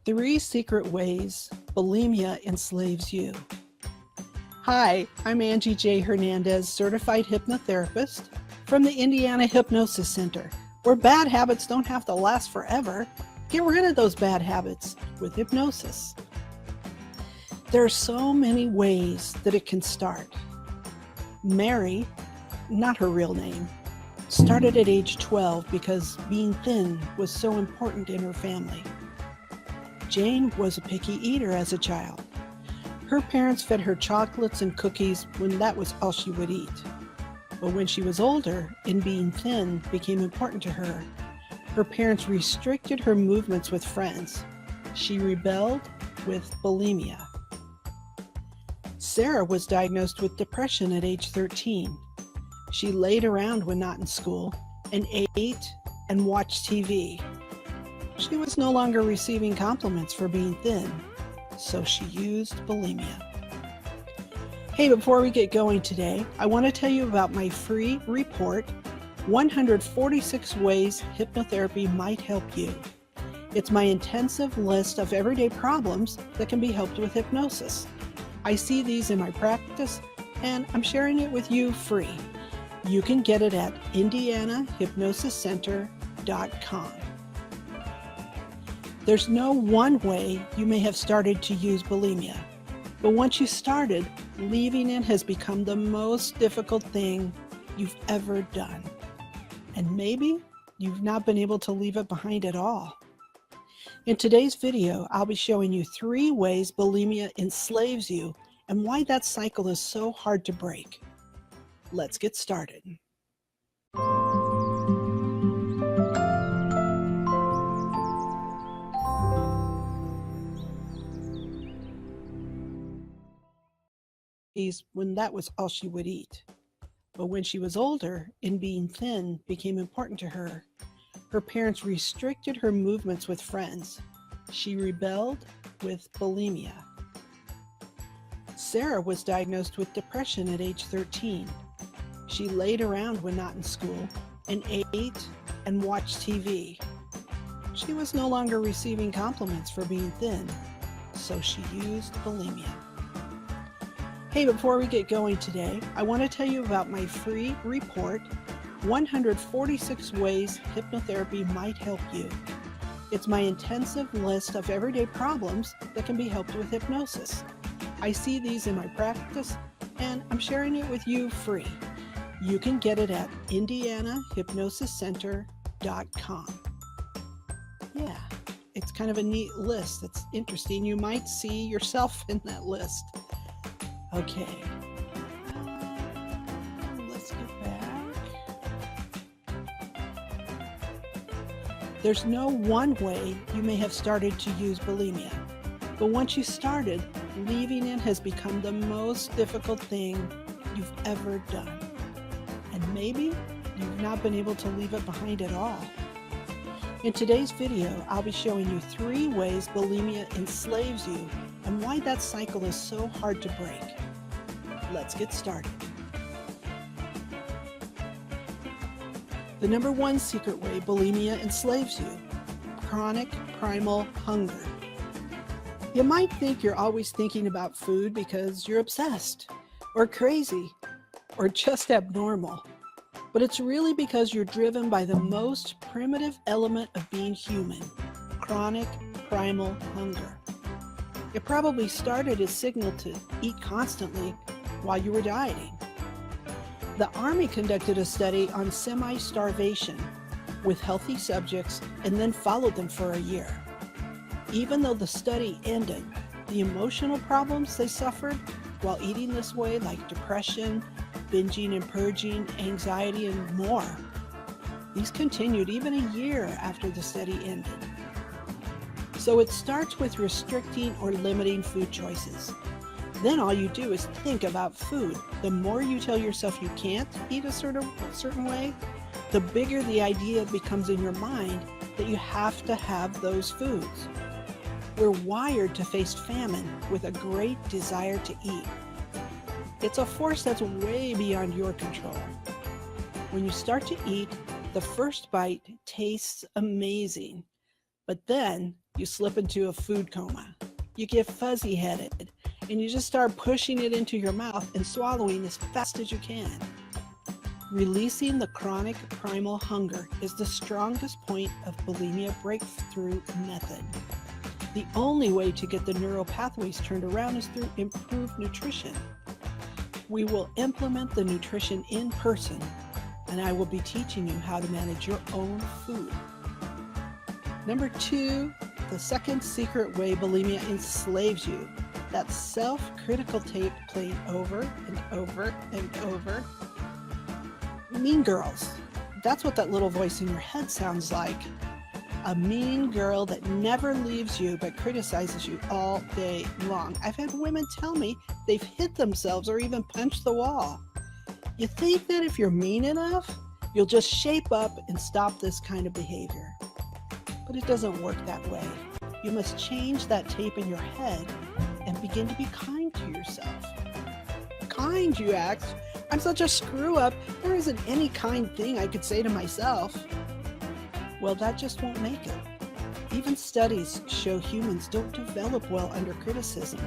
3 Secret Ways Bulimia Enslaves You. Hi, I'm Angie J. Hernandez, certified hypnotherapist from the Indiana Hypnosis Center, where bad habits don't have to last forever. Get rid of those bad habits with hypnosis. There are so many ways that it can start. Mary, not her real name, started at age 12 because being thin was so important in her family. Jane was a picky eater as a child. Her parents fed her chocolates and cookies when that was all she would eat. But when she was older and being thin became important to her, her parents restricted her movements with friends. She rebelled with bulimia. Sarah was diagnosed with depression at age 13. She laid around when not in school and ate and watched TV. She was no longer receiving compliments for being thin, so she used bulimia. Hey, before we get going today, I want to tell you about my free report, 146 Ways Hypnotherapy Might Help You. It's my intensive list of everyday problems that can be helped with hypnosis. I see these in my practice, and I'm sharing it with you free. You can get it at indianahypnosiscenter.com. There's no one way you may have started to use bulimia, but once you started, leaving it has become the most difficult thing you've ever done. And maybe you've not been able to leave it behind at all. In today's video, I'll be showing you 3 ways bulimia enslaves you and why that cycle is so hard to break. Let's get started. When that was all she would eat. But when she was older and being thin became important to her, her parents restricted her movements with friends. She rebelled with bulimia. Sarah was diagnosed with depression at age 13. She laid around when not in school and ate and watched TV. She was no longer receiving compliments for being thin, so she used bulimia. Hey, before we get going today, I want to tell you about my free report, 146 Ways Hypnotherapy Might Help You. It's my intensive list of everyday problems that can be helped with hypnosis. I see these in my practice, and I'm sharing it with you free. You can get it at indianahypnosiscenter.com. Yeah, it's kind of a neat list that's interesting. You might see yourself in that list. Okay, let's get back. There's no one way you may have started to use bulimia, but once you started, leaving it has become the most difficult thing you've ever done. And maybe you've not been able to leave it behind at all. In today's video, I'll be showing you 3 ways bulimia enslaves you and why that cycle is so hard to break. Let's get started. The number 1 secret way bulimia enslaves you: chronic primal hunger. You might think you're always thinking about food because you're obsessed, or crazy, or just abnormal. But it's really because you're driven by the most primitive element of being human: chronic primal hunger. It probably started as a signal to eat constantly while you were dieting. The Army conducted a study on semi-starvation with healthy subjects and then followed them for a year. Even though the study ended, the emotional problems they suffered while eating this way, like depression, binging and purging, anxiety, and more, these continued even a year after the study ended. So it starts with restricting or limiting food choices. Then all you do is think about food. The more you tell yourself you can't eat a certain way, the bigger the idea becomes in your mind that you have to have those foods. We're wired to face famine with a great desire to eat. It's a force that's way beyond your control. When you start to eat, the first bite tastes amazing, but then you slip into a food coma. You get fuzzy-headed, and you just start pushing it into your mouth and swallowing as fast as you can. Releasing the chronic primal hunger is the strongest point of bulimia breakthrough method. The only way to get the neural pathways turned around is through improved nutrition. We will implement the nutrition in person, and I will be teaching you how to manage your own food. Number 2, the second secret way bulimia enslaves you. That self-critical tape playing over and over and over. Mean girls. That's what that little voice in your head sounds like. A mean girl that never leaves you but criticizes you all day long. I've had women tell me they've hit themselves or even punched the wall. You think that if you're mean enough, you'll just shape up and stop this kind of behavior. But it doesn't work that way. You must change that tape in your head and begin to be kind to yourself. Kind, you ask? I'm such a screw up. There isn't any kind thing I could say to myself. Well, that just won't make it. Even studies show humans don't develop well under criticism.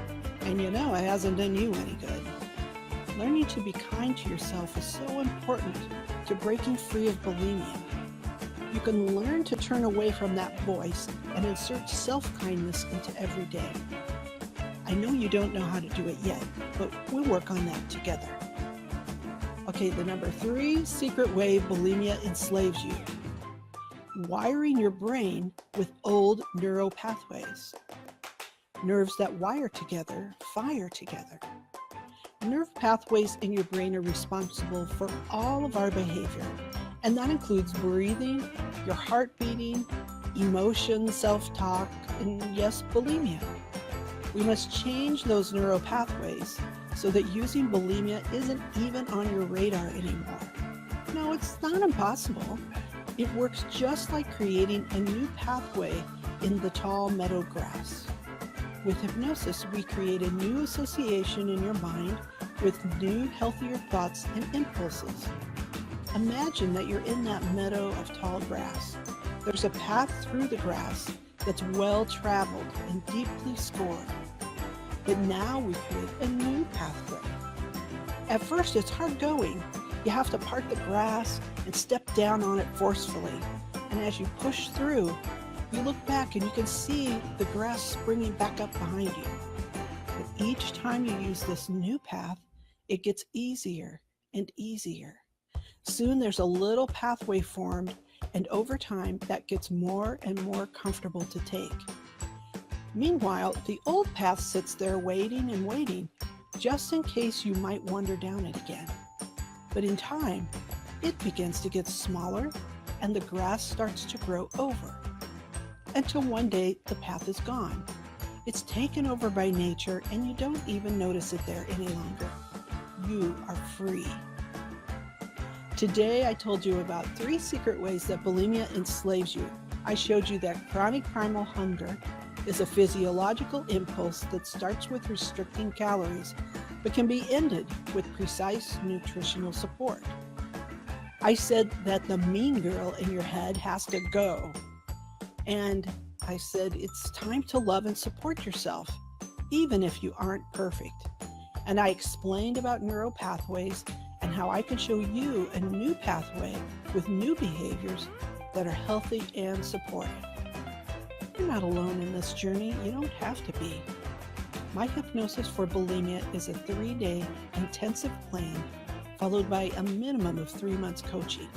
And you know it hasn't done you any good. Learning to be kind to yourself is so important to breaking free of bulimia. You can learn to turn away from that voice and insert self-kindness into every day. I know you don't know how to do it yet, but we'll work on that together. Okay, the number 3 secret way bulimia enslaves you. Wiring your brain with old neural pathways. Nerves that wire together, fire together. Nerve pathways in your brain are responsible for all of our behavior, and that includes breathing, your heart beating, emotion, self-talk, and yes, bulimia. We must change those neural pathways so that using bulimia isn't even on your radar anymore. No, it's not impossible. It works just like creating a new pathway in the tall meadow grass. With hypnosis, we create a new association in your mind with new, healthier thoughts and impulses. Imagine that you're in that meadow of tall grass. There's a path through the grass that's well-traveled and deeply scored. But now we create a new pathway. At first, it's hard going. You have to part the grass and step down on it forcefully. And as you push through, you look back and you can see the grass springing back up behind you. But each time you use this new path, it gets easier and easier. Soon there's a little pathway formed, and over time that gets more and more comfortable to take. Meanwhile, the old path sits there waiting and waiting, just in case you might wander down it again. But in time, it begins to get smaller and the grass starts to grow over. Until one day, the path is gone. It's taken over by nature and you don't even notice it there any longer. You are free. Today, I told you about 3 secret ways that bulimia enslaves you. I showed you that chronic primal hunger is a physiological impulse that starts with restricting calories, but can be ended with precise nutritional support. I said that the mean girl in your head has to go. And I said it's time to love and support yourself, even if you aren't perfect. And I explained about neural pathways and how I can show you a new pathway with new behaviors that are healthy and supportive. You're not alone in this journey. You don't have to be. My Hypnosis for Bulimia is a 3-day intensive plan followed by a minimum of 3 months coaching.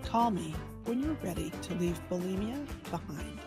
Call me when you're ready to leave bulimia behind.